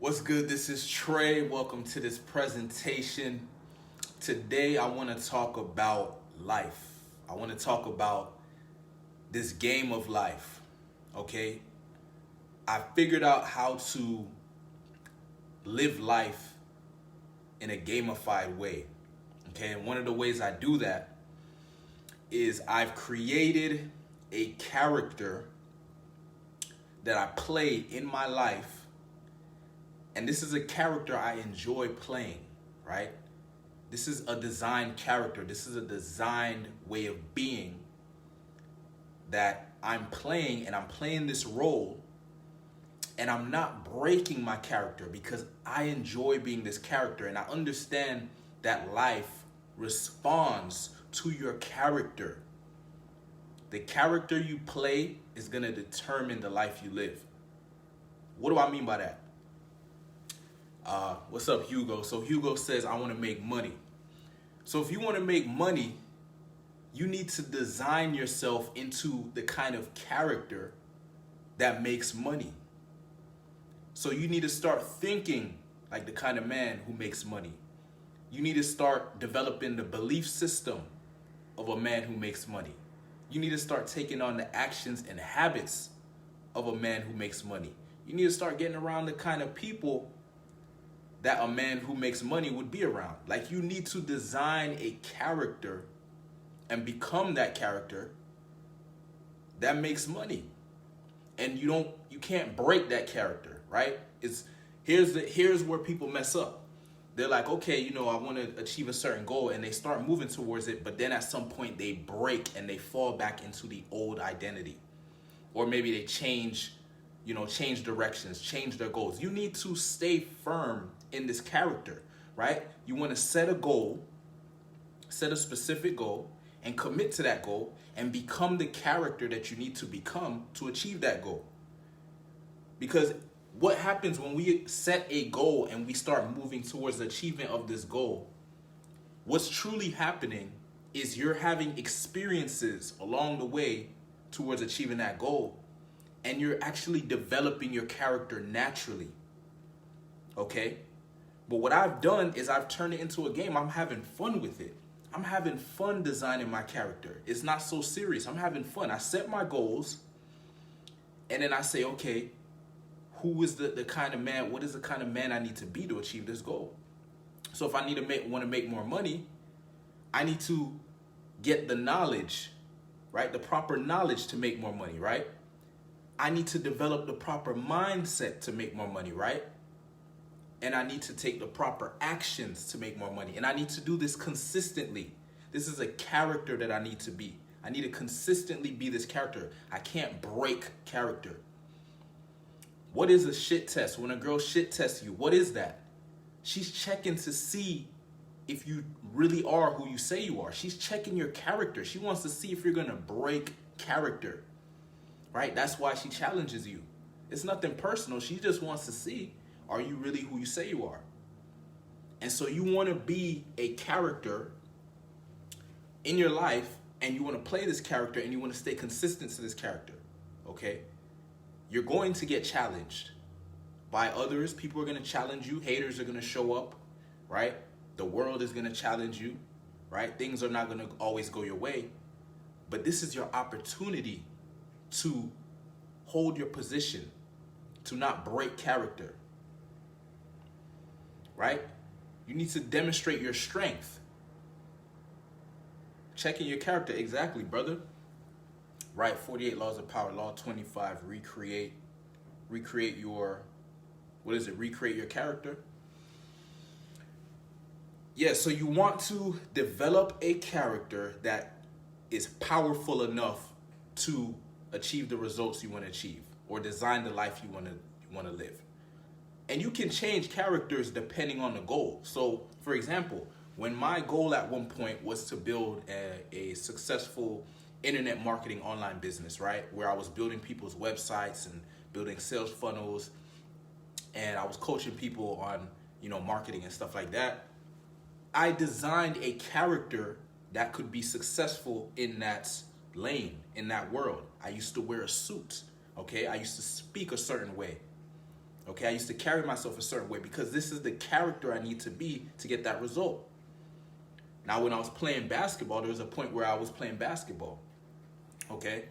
What's good? This is Trey. Welcome to this presentation. Today, I want to talk about life. I want to talk about this game of life. Okay? I figured out how to live life in a gamified way. Okay? And one of the ways I do that is I've created a character that I play in my life. And this is a character I enjoy playing, right? This is a designed character. This is a designed way of being that I'm playing, and I'm playing this role, and I'm not breaking my character because I enjoy being this character, and I understand that life responds to your character. The character you play is going to determine the life you live. What do I mean by that? What's up, Hugo? So Hugo says, I want to make money. So if you want to make money, you need to design yourself into the kind of character that makes money. So you need to start thinking like the kind of man who makes money. You need to start developing the belief system of a man who makes money. You need to start taking on the actions and habits of a man who makes money. You need to start getting around the kind of people that a man who makes money would be around. Like, you need to design a character and become that character that makes money. And you can't break that character, right? Here's where people mess up. They're like, okay, I want to achieve a certain goal, and they start moving towards it, but then at some point they break and they fall back into the old identity. Or maybe they change directions, change their goals. You need to stay firm in this character, right? You want to set a goal, set a specific goal, and commit to that goal and become the character that you need to become to achieve that goal. Because what happens when we set a goal and we start moving towards the achievement of this goal, what's truly happening is you're having experiences along the way towards achieving that goal. And you're actually developing your character naturally, okay? But what I've done is I've turned it into a game. I'm having fun with it. I'm having fun designing my character. It's not so serious. I'm having fun. I set my goals, and then I say, okay, who is the kind of man, what is the kind of man I need to be to achieve this goal? So if I want to make more money, I need to get the knowledge, right? The proper knowledge to make more money, right? I need to develop the proper mindset to make more money, right? And I need to take the proper actions to make more money. And I need to do this consistently. This is a character that I need to be. I need to consistently be this character. I can't break character. What is a shit test? When a girl shit tests you, what is that? She's checking to see if you really are who you say you are. She's checking your character. She wants to see if you're going to break character. Right? That's why she challenges you. It's nothing personal. She just wants to see, are you really who you say you are? And so you want to be a character in your life, and you want to play this character, and you want to stay consistent to this character. Okay? You're going to get challenged by others. People are going to challenge you. Haters are going to show up, right? The world is going to challenge you, right? Things are not going to always go your way. But this is your opportunity to hold your position, to not break character, right? You need to demonstrate your strength. Checking your character, exactly, brother. Right, 48 laws of power. Law 25, recreate your, recreate your character. Yeah, so you want to develop a character that is powerful enough to achieve the results you want to achieve, or design the life you want to live. And you can change characters depending on the goal. So, for example, when my goal at one point was to build a successful internet marketing online business, right, where I was building people's websites and building sales funnels, and I was coaching people on, marketing and stuff like that, I designed a character that could be successful in that lane, in that world. I used to wear a suit, okay? I used to speak a certain way. Okay, I used to carry myself a certain way because this is the character I need to be to get that result. Now, when I was playing basketball, there was a point where I was playing basketball. Okay,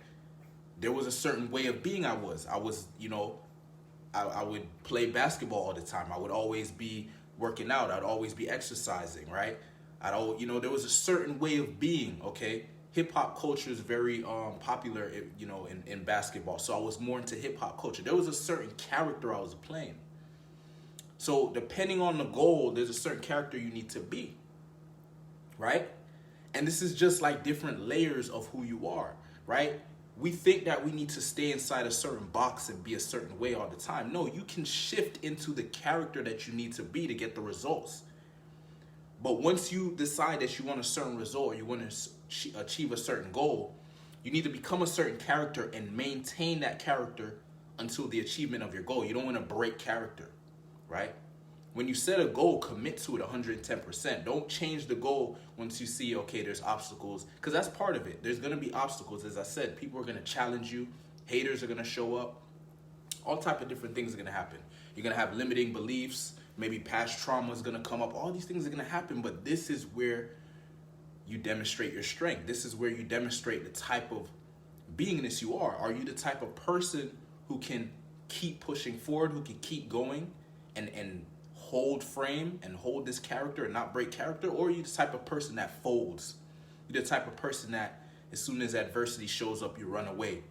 there was a certain way of being I was, I would play basketball all the time. I would always be working out. I'd always be exercising, right? There was a certain way of being, okay? Hip hop culture is very popular, in basketball. So I was more into hip hop culture. There was a certain character I was playing. So depending on the goal, there's a certain character you need to be, right? And this is just like different layers of who you are, right? We think that we need to stay inside a certain box and be a certain way all the time. No, you can shift into the character that you need to be to get the results. But once you decide that you want a certain result, you want to achieve a certain goal, you need to become a certain character and maintain that character until the achievement of your goal. You don't want to break character, right? When you set a goal, commit to it 110%. Don't change the goal once you see, okay, there's obstacles, because that's part of it. There's going to be obstacles. As I said, people are going to challenge you. Haters are going to show up. All type of different things are going to happen. You're going to have limiting beliefs. Maybe past trauma is going to come up. All these things are going to happen, but this is where you demonstrate your strength. This is where you demonstrate the type of beingness you are. Are you the type of person who can keep pushing forward, who can keep going and hold frame and hold this character and not break character? Or are you the type of person that folds? You're the type of person that as soon as adversity shows up, you run away,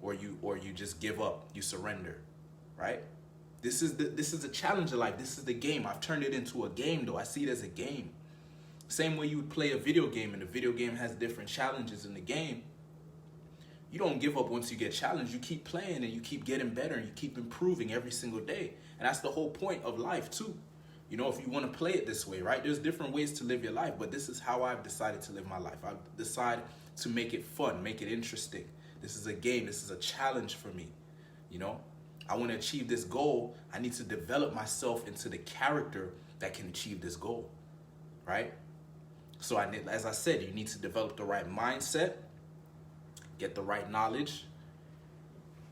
or you just give up, you surrender, right? This is a challenge of life. This is the game. I've turned it into a game, though. I see it as a game. Same way you would play a video game, and the video game has different challenges in the game. You don't give up once you get challenged. You keep playing and you keep getting better and you keep improving every single day. And that's the whole point of life too. If you want to play it this way, right? There's different ways to live your life, but this is how I've decided to live my life. I've decided to make it fun, make it interesting. This is a game. This is a challenge for me. I want to achieve this goal. I need to develop myself into the character that can achieve this goal, right? So as I said, you need to develop the right mindset, get the right knowledge,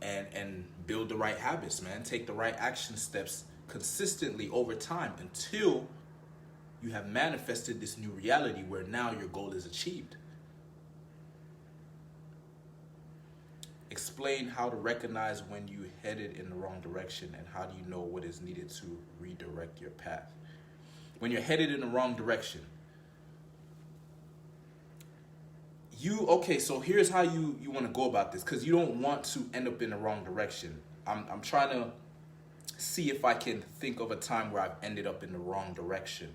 and build the right habits, man. Take the right action steps consistently over time until you have manifested this new reality where now your goal is achieved. Explain how to recognize when you headed in the wrong direction, and how do you know what is needed to redirect your path. When you're headed in the wrong direction, so here's how you want to go about this, because you don't want to end up in the wrong direction. I'm trying to see if I can think of a time where I've ended up in the wrong direction.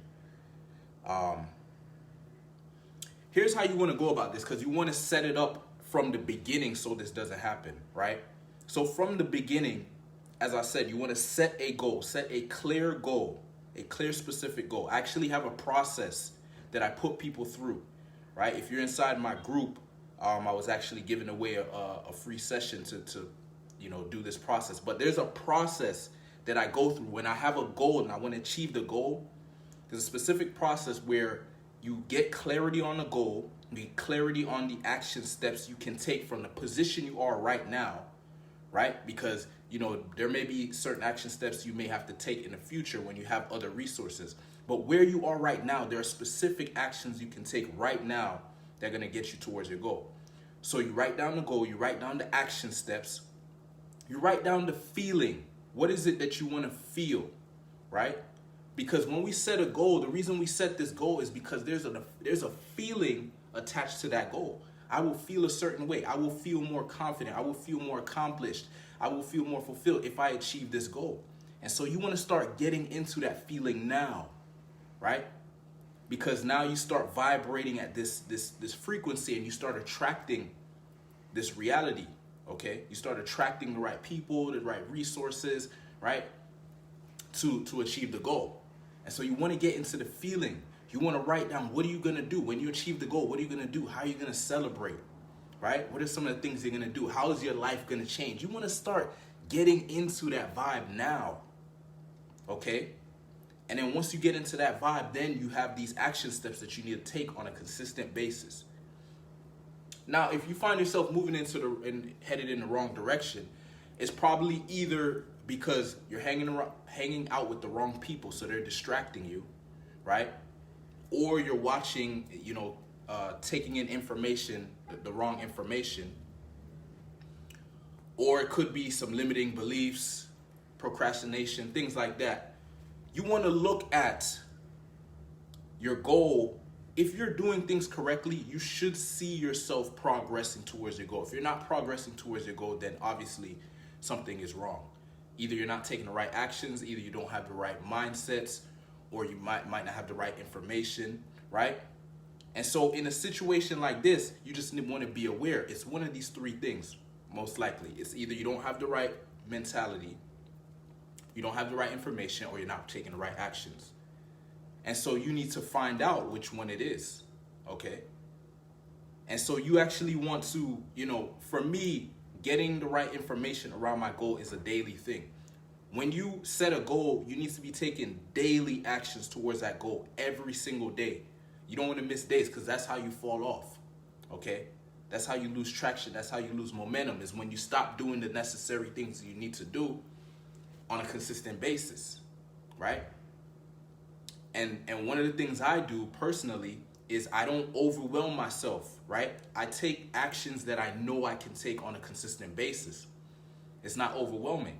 Here's how you want to go about this, because you want to set it up from the beginning so this doesn't happen, right? So from the beginning, as I said, you want to set a goal, set a clear goal, a clear specific goal. I actually have a process that I put people through, right? If you're inside my group, I was actually giving away a free session to do this process. But there's a process that I go through when I have a goal and I want to achieve the goal. There's a specific process where you get clarity on the goal, you get clarity on the action steps you can take from the position you are right now, right? Because, there may be certain action steps you may have to take in the future when you have other resources. But where you are right now, there are specific actions you can take right now that are going to get you towards your goal. So you write down the goal, you write down the action steps, you write down the feeling. What is it that you want to feel, right? Because when we set a goal, the reason we set this goal is because there's a feeling attached to that goal. I will feel a certain way. I will feel more confident. I will feel more accomplished. I will feel more fulfilled if I achieve this goal. And so you want to start getting into that feeling now, right? Because now you start vibrating at this frequency and you start attracting this reality, okay? You start attracting the right people, the right resources, right? To achieve the goal. And so you want to get into the feeling. You want to write down, what are you going to do when you achieve the goal? What are you going to do? How are you going to celebrate, right? What are some of the things you're going to do? How is your life going to change? You want to start getting into that vibe now, okay? And then once you get into that vibe, then you have these action steps that you need to take on a consistent basis. Now, if you find yourself moving headed in the wrong direction, it's probably either because you're hanging out with the wrong people, so they're distracting you, right? Or you're watching, taking in information, the wrong information. Or it could be some limiting beliefs, procrastination, things like that. You want to look at your goal. If you're doing things correctly, you should see yourself progressing towards your goal. If you're not progressing towards your goal, then obviously something is wrong. Either you're not taking the right actions, either you don't have the right mindsets, or you might not have the right information, right? And so in a situation like this, you just want to be aware. It's one of these three things, most likely. It's either you don't have the right mentality, you don't have the right information, or you're not taking the right actions. And so you need to find out which one it is, okay? And so you actually want to, for me, getting the right information around my goal is a daily thing. When you set a goal, you need to be taking daily actions towards that goal every single day. You don't want to miss days, because that's how you fall off, okay? That's how you lose traction. That's how you lose momentum, is when you stop doing the necessary things you need to do on a consistent basis, right? And one of the things I do personally is I don't overwhelm myself, right? I take actions that I know I can take on a consistent basis. It's not overwhelming,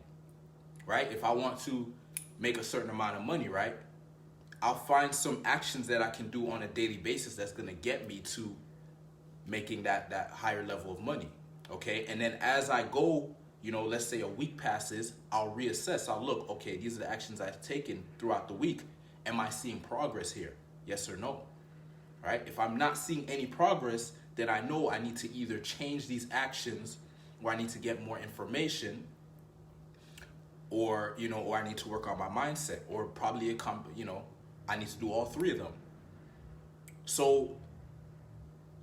right? If I want to make a certain amount of money, right, I'll find some actions that I can do on a daily basis that's going to get me to making that higher level of money, okay? And then as I go, let's say a week passes, I'll reassess. I'll look, okay, these are the actions I've taken throughout the week. Am I seeing progress here? Yes or no? Right? If I'm not seeing any progress, then I know I need to either change these actions, or I need to get more information, or or I need to work on my mindset, or probably I need to do all three of them. So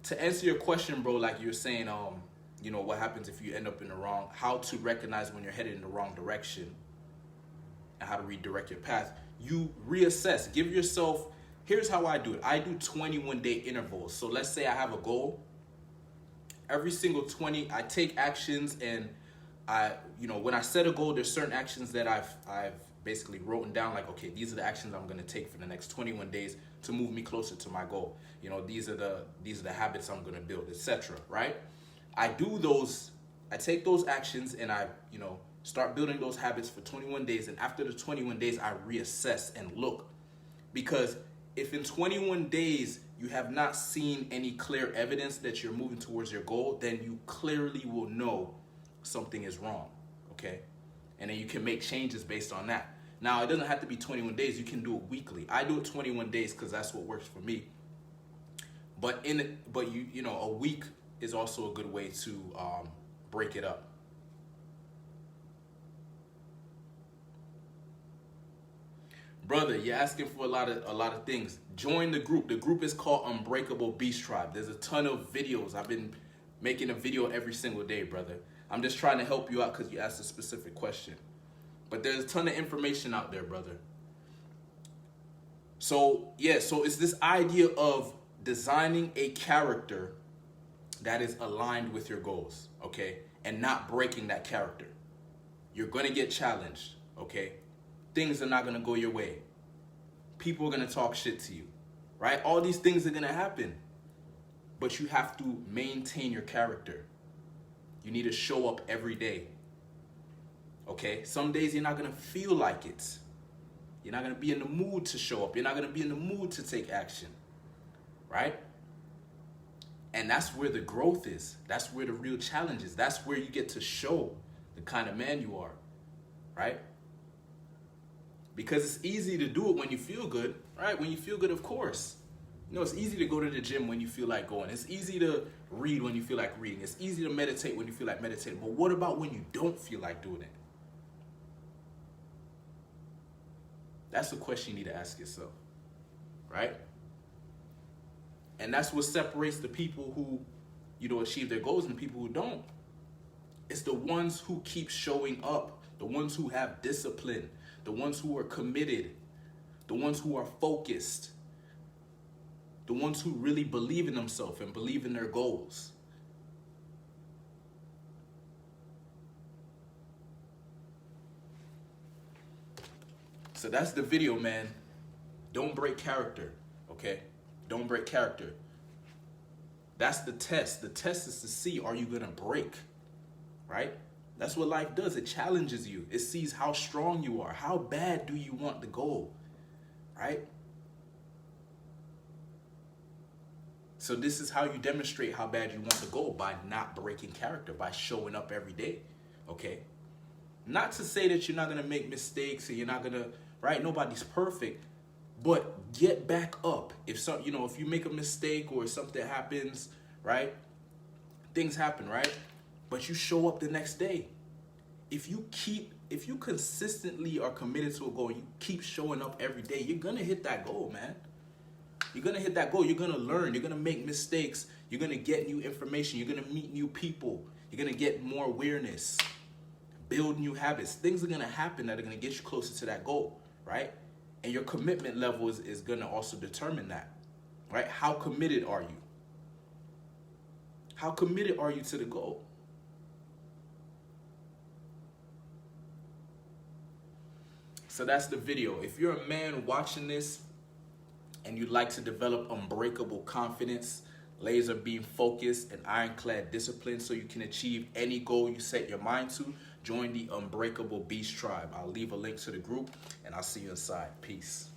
to answer your question, bro, like you're saying, what happens if you end up in the wrong, how to recognize when you're headed in the wrong direction and how to redirect your path. You reassess, give yourself, here's how I do it. I do 21-day intervals. So let's say I have a goal. Every single 20, I take actions, and when I set a goal, there's certain actions that I've basically written down, like, okay, these are the actions I'm going to take for the next 21 days to move me closer to my goal. These are the habits I'm going to build, etc. Right? I take those actions, and I start building those habits for 21 days. And after the 21 days, I reassess and look. Because if in 21 days you have not seen any clear evidence that you're moving towards your goal, then you clearly will know something is wrong, okay? And then you can make changes based on that. Now, it doesn't have to be 21 days. You can do it weekly. I do it 21 days because that's what works for me. But a week is also a good way to break it up. Brother, you're asking for a lot of things. Join the group. The group is called Unbreakable Beast Tribe. There's a ton of videos. I've been making a video every single day, brother. I'm just trying to help you out because you asked a specific question. But there's a ton of information out there, brother. So it's this idea of designing a character that is aligned with your goals, okay? And not breaking that character. You're going to get challenged, okay? Things are not going to go your way. People are going to talk shit to you, right? All these things are going to happen. But you have to maintain your character. You need to show up every day, okay? Some days you're not going to feel like it. You're not going to be in the mood to show up. You're not going to be in the mood to take action, right? And that's where the growth is. That's where the real challenge is. That's where you get to show the kind of man you are, right? Because it's easy to do it when you feel good, right? When you feel good, of course. It's easy to go to the gym when you feel like going. It's easy to read when you feel like reading. It's easy to meditate when you feel like meditating. But what about when you don't feel like doing it? That's the question you need to ask yourself, right? And that's what separates the people who, achieve their goals and the people who don't. It's the ones who keep showing up, the ones who have discipline, the ones who are committed, the ones who are focused, the ones who really believe in themselves and believe in their goals. So that's the video, man. Don't break character, okay? Don't break character. That's the test. The test is to see, are you gonna break, right? That's what life does. It challenges you. It sees how strong you are. How bad do you want the goal, right? So this is how you demonstrate how bad you want the goal, by not breaking character, by showing up every day, okay? Not to say that you're not gonna make mistakes and you're not gonna, right? Nobody's perfect, but get back up. If if you make a mistake or something happens, right? Things happen, right? But you show up the next day. If you consistently are committed to a goal, you keep showing up every day, you're gonna hit that goal, man. You're gonna hit that goal. You're gonna learn. You're gonna make mistakes. You're gonna get new information. You're gonna meet new people. You're gonna get more awareness, build new habits. Things are gonna happen that are gonna get you closer to that goal, right? And your commitment level is gonna also determine that, right? How committed are you? How committed are you to the goal? So that's the video. If you're a man watching this and you'd like to develop unbreakable confidence, laser beam focus, and ironclad discipline so you can achieve any goal you set your mind to, join the Unbreakable Beast Tribe. I'll leave a link to the group and I'll see you inside. Peace.